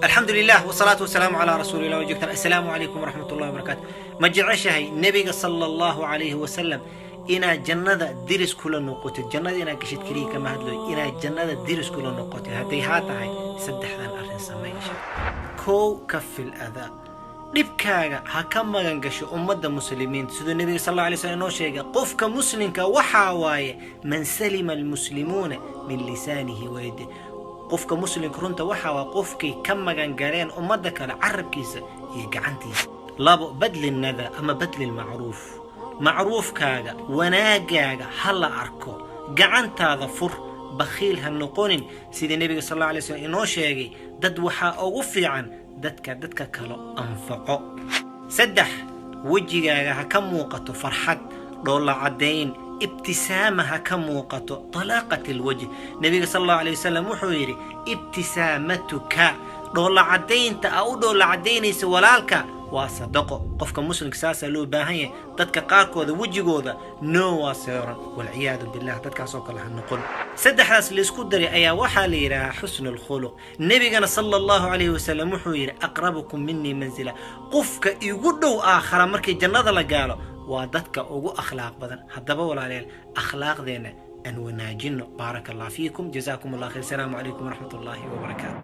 الحمد لله والصلاة والسلام على رسول الله وجبت السلام عليكم ورحمة الله وبركاته. ما جعشهي النبي صلى الله عليه وسلم إنا جنة درس كل نقطة الجنة إنا قشت كلي كما هدلو إنا جنة درس كل نقطة هذه هاي سدح ذا الأرض سميش كو كف الأذى dhibkaaga ha ka magan gasho ummadda muslimiinta sida nabiga sallallahu alayhi wasallam noo sheegay qofka muslimka waxa waaye man salima almuslimuna min lisanihi wa yadihi qofka muslimka runta waxa waa qofkii ka magan galeen ummadda kale carabkiisa iyo gacantiisa labo badli nada ama badli ma'ruf ma'rufkaaga wanaagaaga hala arko gacantaada fur bakhiil ha noqonin sida nabiga sallallahu alayhi wasallam noo sheegay dad waxa ugu fiican dadka kale anfaco saddex wajigaaga ha ka muuqato farxad dhoola cadeyn ibtisaama ha ka muuqato talaqat alwajh nabiga sallallahu alayhi wasallam wuxuu yiri ibtisaamatuka dhoola cadeynta au dhoola cadeynaysa walaalka waa sadaqo qofka muslimka saasa loo baahan yahay dadka qaarkooda wajigooda noo waaseeran wal ciyaadu billah dadkaas oo kale ha noqon saddexdaas la isku daray ayaa waxa la yiraahdaa husnul khuluq nabigana sallallahu alayhi wasallam wuxuu yiri aqrabukum minni manzila qofka igu dhow aakhira markii jannada la gaalo waa dadka ugu akhlaaq badan hadaba walaalayaal akhlaaqdeena an wanaajino barakallahu fiikum jazaakumullahu khayr assalamu alaykum wa rahmatullahi wa barakatuh.